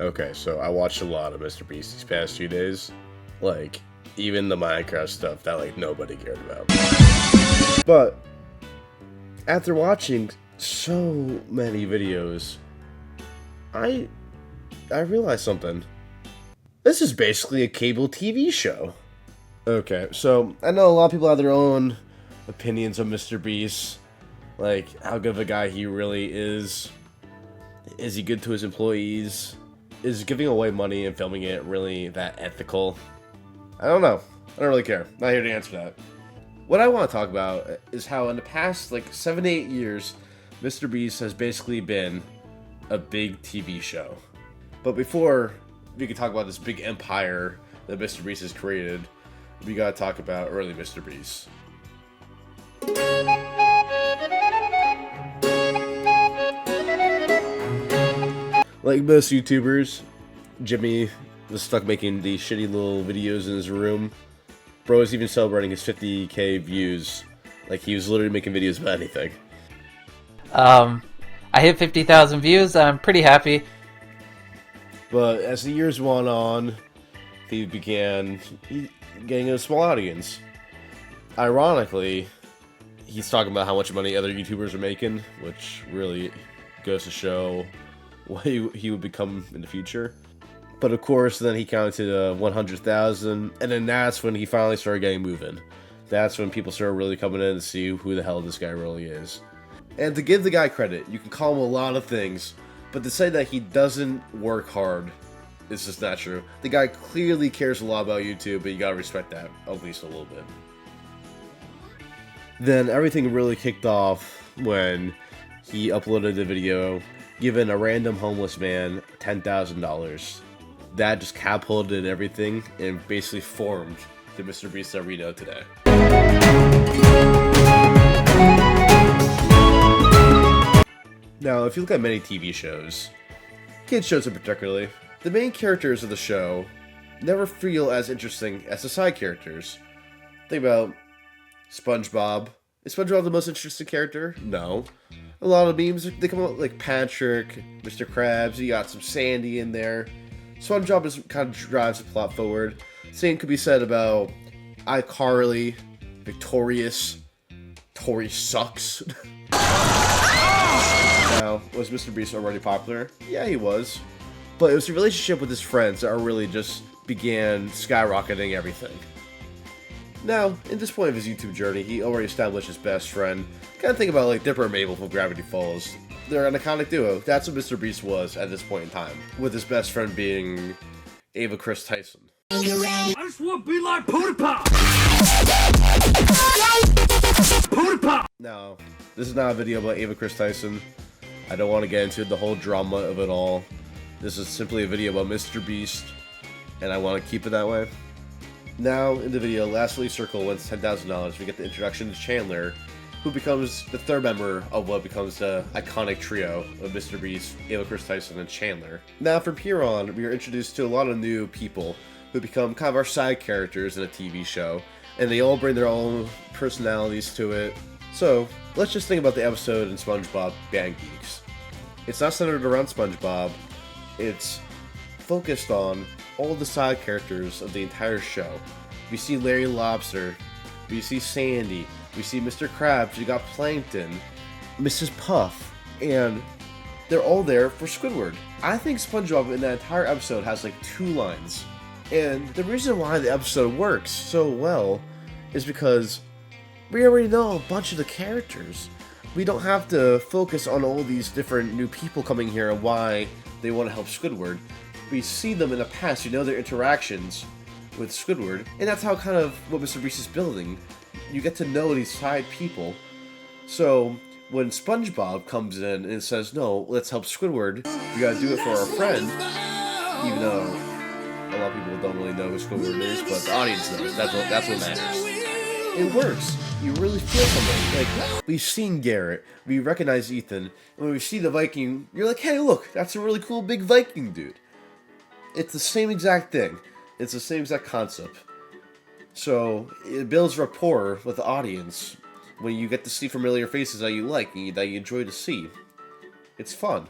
Okay, so I watched a lot of MrBeast these past few days. Like, even the Minecraft stuff that, like, nobody cared about. But, after watching so many videos, I realized something. This is basically a cable TV show. Okay, so I know a lot of people have their own opinions of MrBeast. Like, how good of a guy he really is. Is he good to his employees? Is giving away money and filming it really that ethical? I don't know. I don't really care. Not here to answer that. What I want to talk about is how in the past, like, 7 to 8 years, MrBeast has basically been a big TV show. But before we can talk about this big empire that MrBeast has created, we gotta talk about early MrBeast. Like most YouTubers, Jimmy was stuck making these shitty little videos in his room. Bro was even celebrating his 50k views. Like, he was literally making videos about anything. I hit 50,000 views. I'm pretty happy. But as the years went on, he began getting a small audience. Ironically, he's talking about how much money other YouTubers are making, which really goes to show what he would become in the future. But of course, then he counted to 100,000, and then that's when he finally started getting moving. That's when people started really coming in to see who the hell this guy really is. And to give the guy credit, you can call him a lot of things, but to say that he doesn't work hard is just not true. The guy clearly cares a lot about YouTube, but you gotta respect that, at least a little bit. Then everything really kicked off when he uploaded a video giving a random homeless man $10,000. That just catapulted everything and basically formed the MrBeast that we know today. Now, if you look at many TV shows, kids shows in particular, the main characters of the show never feel as interesting as the side characters. Think about SpongeBob. Is SpongeBob the most interesting character? No. A lot of memes, they come out like Patrick, Mr. Krabs, you got some Sandy in there. SpongeBob is kind of drives the plot forward. Same could be said about iCarly, Victorious, Tori sucks. Now, was MrBeast already popular? Yeah, he was. But it was the relationship with his friends that really just began skyrocketing everything. Now, in this point of his YouTube journey, he already established his best friend. Kind of think about like Dipper and Mabel from Gravity Falls. They're an iconic duo. That's what MrBeast was at this point in time, with his best friend being Ava Chris Tyson. I just want to be like PewDiePie! PewDiePie! Now, this is not a video about Ava Chris Tyson. I don't want to get into the whole drama of it all. This is simply a video about MrBeast, and I want to keep it that way. Now, in the video, Lastly Circle wins $10,000. We get the introduction to Chandler, who becomes the third member of what becomes the iconic trio of MrBeast, Ava Chris Tyson, and Chandler. Now, from here on, we are introduced to a lot of new people who become kind of our side characters in a TV show, and they all bring their own personalities to it. So, let's just think about the episode in SpongeBob Band Geeks. It's not centered around SpongeBob, it's focused on all the side characters of the entire show. We see Larry Lobster, we see Sandy, we see Mr. Krabs, we got Plankton, Mrs. Puff, and they're all there for Squidward. I think SpongeBob in that entire episode has like 2 lines. And the reason why the episode works so well is because we already know a bunch of the characters. We don't have to focus on all these different new people coming here and why they want to help Squidward. We see them in the past, you know their interactions with Squidward, and that's how kind of what MrBeast is building. You get to know these side people. So when SpongeBob comes in and says, no, let's help Squidward, we gotta do it for our friend, even though a lot of people don't really know who Squidward is, but the audience knows. That's what matters. It works. You really feel something. Like, we've seen Garrett, we recognize Ethan, and when we see the Viking, you're like, hey, look, that's a really cool big Viking dude. It's the same exact thing. It's the same exact concept. So, it builds rapport with the audience when you get to see familiar faces that you like, and that you enjoy to see. It's fun.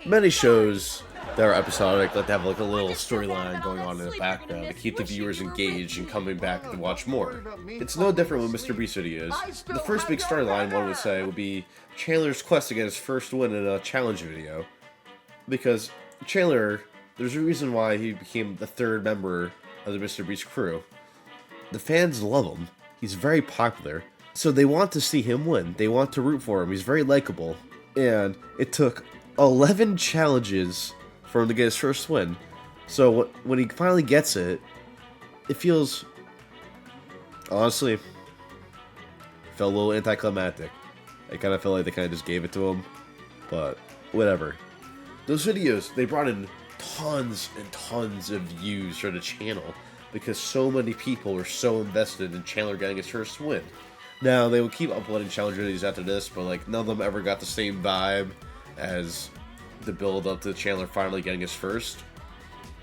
Many shows that are episodic like to have like a little storyline going on in the background to keep the viewers engaged and coming back to watch more. It's no different with MrBeast videos. The first big storyline, one would say, would be Chandler's quest to get his first win in a challenge video. Because Chandler, there's a reason why he became the third member of the MrBeast crew. The fans love him. He's very popular. So they want to see him win. They want to root for him. He's very likable. And it took 11 challenges for him to get his first win. So when he finally gets it, it feels, honestly, felt a little anticlimactic. I kind of felt like they kind of just gave it to him. But whatever. Those videos, they brought in tons and tons of views for the channel because so many people were so invested in Chandler getting his first win. Now, they would keep uploading challenge videos after this, but like none of them ever got the same vibe as the build up to Chandler finally getting his first.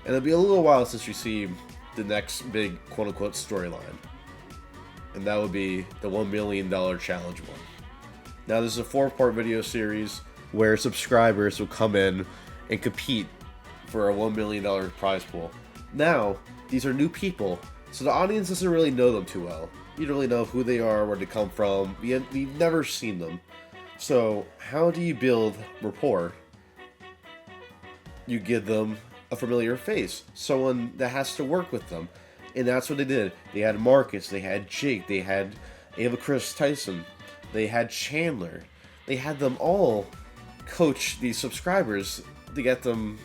And it'll be a little while since we see the next big quote-unquote storyline. And that would be the $1 million challenge one. Now, this is a 4-part video series where subscribers will come in and compete for a $1 million prize pool. Now, these are new people, so the audience doesn't really know them too well. You don't really know who they are, where they come from. We've never seen them. So, how do you build rapport? You give them a familiar face, someone that has to work with them. And that's what they did. They had Marcus, they had Jake, they had Chris Tyson, they had Chandler. They had them all coach these subscribers to get them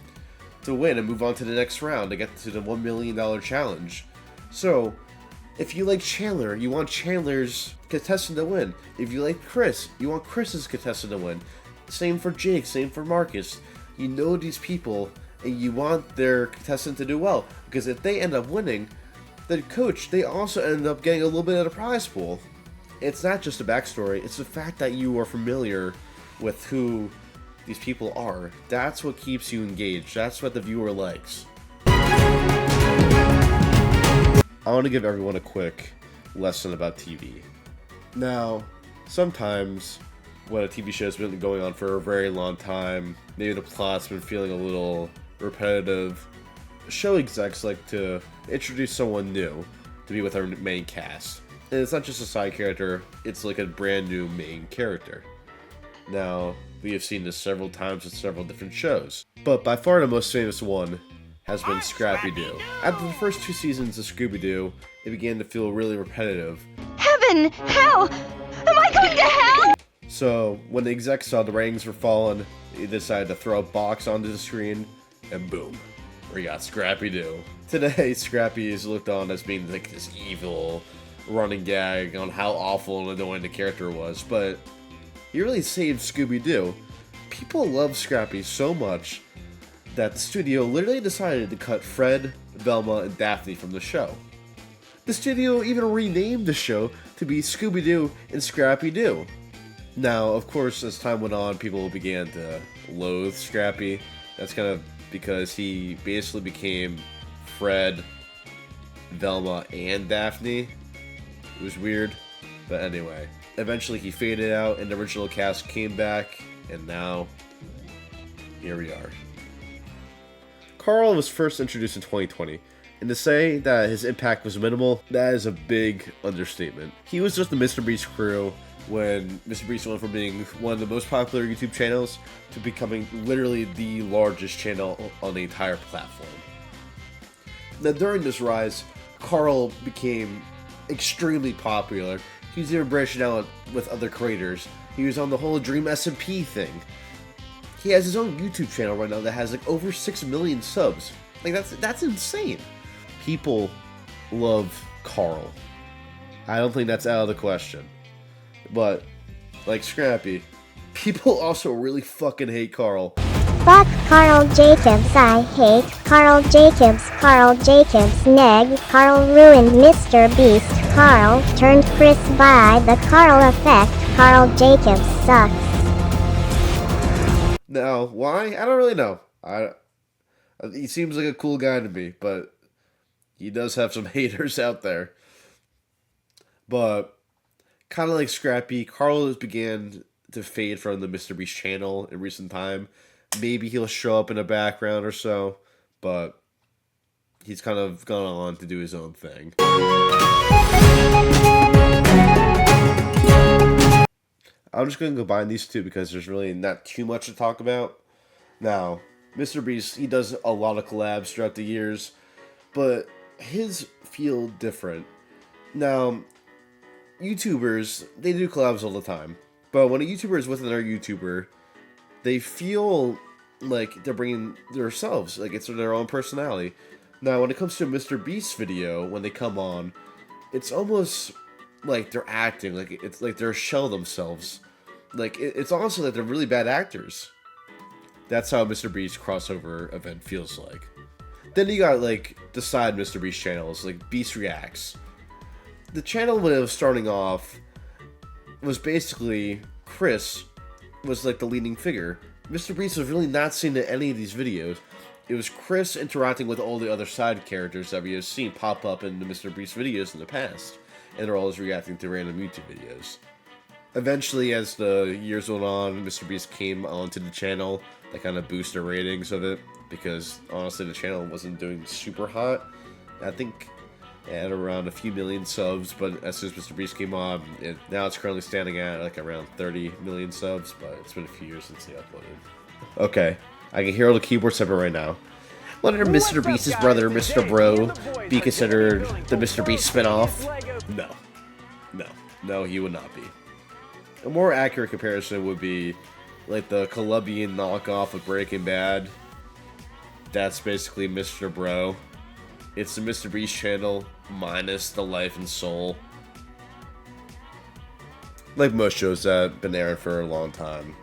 to win and move on to the next round, to get to the $1 million challenge. So, if you like Chandler, you want Chandler's contestant to win. If you like Chris, you want Chris's contestant to win. Same for Jake, same for Marcus. You know these people, and you want their contestant to do well. Because if they end up winning, the coach, they also end up getting a little bit of the prize pool. It's not just a backstory, it's the fact that you are familiar with who these people are. That's what keeps you engaged. That's what the viewer likes. I want to give everyone a quick lesson about TV. Now, sometimes when a TV show's been going on for a very long time, maybe the plot's been feeling a little repetitive, show execs like to introduce someone new to be with our main cast. And it's not just a side character, it's like a brand new main character. Now, we have seen this several times with several different shows, but by far the most famous one has been Scrappy-Doo. After the first 2 seasons of Scooby-Doo, it began to feel really repetitive. Heaven! Hell! Am I going to hell? So, when the execs saw the ratings were falling, they decided to throw a box onto the screen, and boom, we got Scrappy-Doo. Today, Scrappy is looked on as being like this evil running gag on how awful and annoying the character was, but he really saved Scooby-Doo. People love Scrappy so much that the studio literally decided to cut Fred, Velma, and Daphne from the show. The studio even renamed the show to be Scooby-Doo and Scrappy-Doo. Now, of course, as time went on, people began to loathe Scrappy. That's kind of because he basically became Fred, Velma, and Daphne. It was weird, but anyway. Eventually he faded out and the original cast came back, and now, here we are. Carl was first introduced in 2020, and to say that his impact was minimal, that is a big understatement. He was just the MrBeast crew when MrBeast went from being one of the most popular YouTube channels to becoming literally the largest channel on the entire platform. Now during this rise, Carl became extremely popular. He was even branching out with other creators. He was on the whole Dream SMP thing. He has his own YouTube channel right now that has like over 6 million subs. Like that's insane. People love Carl. I don't think that's out of the question. But like Scrappy, people also really fucking hate Carl. Fuck Carl Jacobs, I hate Carl Jacobs. Carl Jacobs neg. Carl ruined MrBeast. Carl turned Chris by the Carl effect. Carl Jacobs sucks. Now, why? I don't really know. He seems like a cool guy to me, but he does have some haters out there. But kind of like Scrappy, Carl has began to fade from the MrBeast channel in recent time. Maybe he'll show up in the background or so, but he's kind of gone on to do his own thing. I'm just going to combine these two because there's really not too much to talk about. Now, MrBeast, he does a lot of collabs throughout the years, but his feel different. Now, YouTubers, they do collabs all the time, but when a YouTuber is with another YouTuber, they feel like they're bringing themselves, like it's their own personality. Now, when it comes to a MrBeast video, when they come on, it's almost like they're acting, like it's like they're a shell themselves. Like it's honestly like they're really bad actors. That's how MrBeast crossover event feels like. Then you got like the side MrBeast channels, like Beast Reacts. The channel when it was starting off was basically Chris was like the leading figure. MrBeast was really not seen in any of these videos. It was Chris interacting with all the other side characters that we have seen pop up in the MrBeast videos in the past, and they're always reacting to random YouTube videos. Eventually, as the years went on, MrBeast came onto the channel. That kind of boosted the ratings of it, because honestly the channel wasn't doing super hot. I think it had around a few million subs, but as soon as MrBeast came on, now it's currently standing at like around 30 million subs, but it's been a few years since they uploaded. Okay, I can hear all the keyboard separate right now. Let MrBeast's brother, Mr. Bro, be considered the MrBeast spinoff? No, he would not be. A more accurate comparison would be like the Colombian knockoff of Breaking Bad. That's basically Mr. Bro. It's the MrBeast channel minus the life and soul. Like most shows that have been airing for a long time,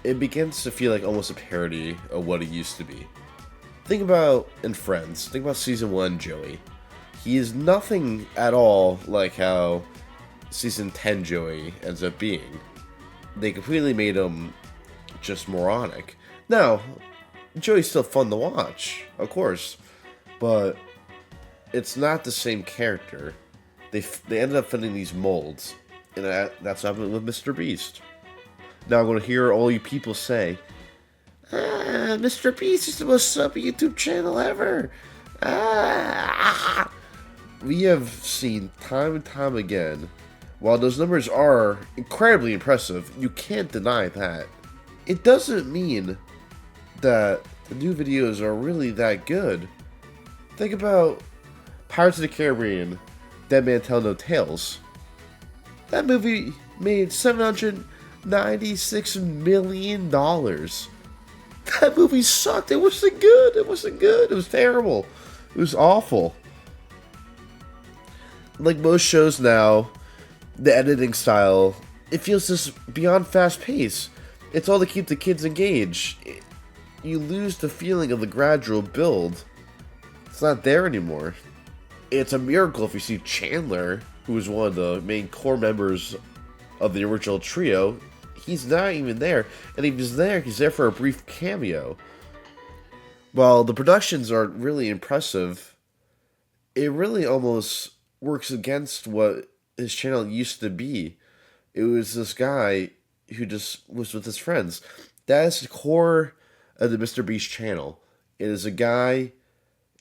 it begins to feel like almost a parody of what it used to be. Think about in Friends. Think about season 1 Joey. He is nothing at all like how season 10 Joey ends up being. They completely made him just moronic. Now, Joey's still fun to watch, of course, but it's not the same character. They ended up fitting these molds, and that's what happened with MrBeast. Now I'm going to hear all you people say, MrBeast is the most sub YouTube channel ever. We have seen time and time again, while those numbers are incredibly impressive, you can't deny that. It doesn't mean that the new videos are really that good. Think about Pirates of the Caribbean, Dead Man Tell No Tales. That movie made $796 million. That movie sucked. It wasn't good. It wasn't good. It was terrible. It was awful. Like most shows now, the editing style, it feels just beyond fast pace. It's all to keep the kids engaged. You lose the feeling of the gradual build. It's not there anymore. It's a miracle if you see Chandler, who was one of the main core members of the original trio, he's not even there. And if he's there for a brief cameo. While the productions are really impressive, it really almost works against what his channel used to be. It was this guy who just was with his friends. That is the core of the MrBeast channel. It is a guy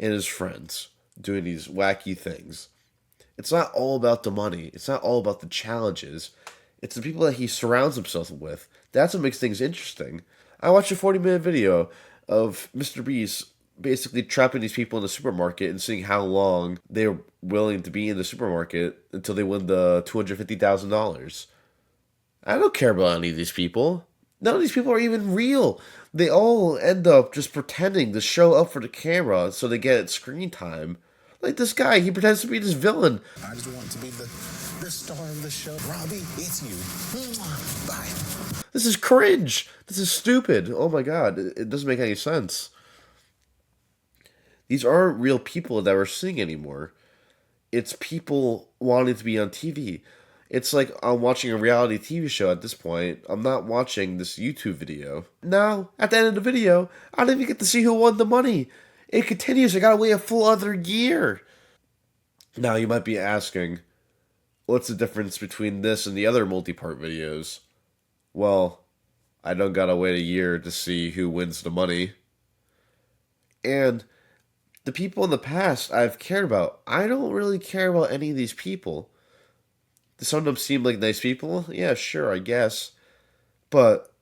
and his friends doing these wacky things. It's not all about the money. It's not all about the challenges. It's the people that he surrounds himself with. That's what makes things interesting. I watched a 40-minute video of MrBeast basically trapping these people in the supermarket and seeing how long they were willing to be in the supermarket until they win the $250,000. I don't care about any of these people. None of these people are even real. They all end up just pretending to show up for the camera so they get screen time. Like this guy, he pretends to be this villain. I just want to be the star of the show. Robbie, it's you. Bye. This is cringe. This is stupid. Oh my god, it doesn't make any sense. These aren't real people that we're seeing anymore. It's people wanting to be on TV. It's like I'm watching a reality TV show at this point. I'm not watching this YouTube video. Now, at the end of the video, I don't even get to see who won the money. It continues. I gotta wait a full other year. Now, you might be asking, what's the difference between this and the other multi-part videos? Well, I don't gotta wait a year to see who wins the money. And the people in the past I've cared about, I don't really care about any of these people. Some of them seem like nice people. Yeah, sure, I guess. But,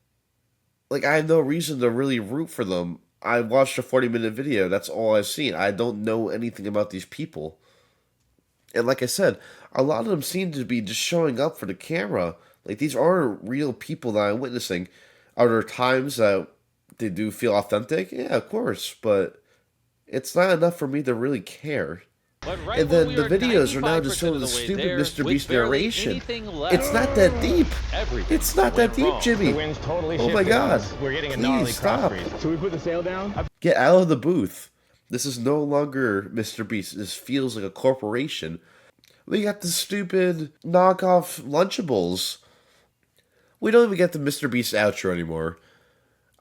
like, I have no reason to really root for them. I watched a 40-minute video. That's all I've seen. I don't know anything about these people. And like I said, a lot of them seem to be just showing up for the camera. Like, these aren't real people that I'm witnessing. Are there times that they do feel authentic? Yeah, of course. But it's not enough for me to really care. Right, and then the videos are now just showing the stupid MrBeast narration. It's not that deep. It's not that deep, Jimmy. Oh my God. Please stop. Should we put the sail down? Get out of the booth. This is no longer MrBeast. This feels like a corporation. We got the stupid knockoff Lunchables. We don't even get the MrBeast outro anymore.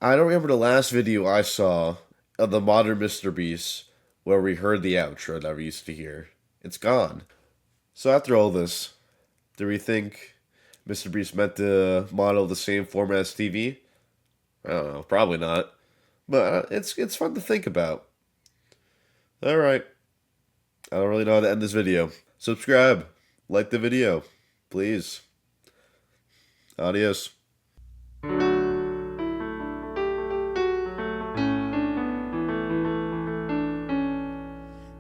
I don't remember the last video I saw of the modern MrBeast where we heard the outro that we used to hear. It's gone. So after all this, do we think MrBeast meant to model the same format as TV? I don't know, probably not. But it's fun to think about. Alright. I don't really know how to end this video. Subscribe. Like the video. Please. Adios.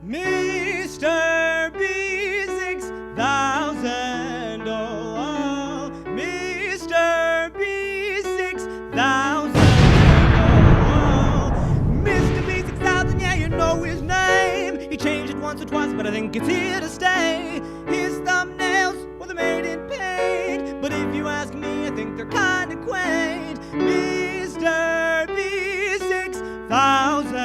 Mr. B6000, oh, Mr. B6000, oh, Mr. B6000, yeah, you know his name. He changed it once or twice, but I think it's here to stay. His thumbnails, well, they're made in paint, but if you ask me, I think they're kinda quaint. Mr. B6000.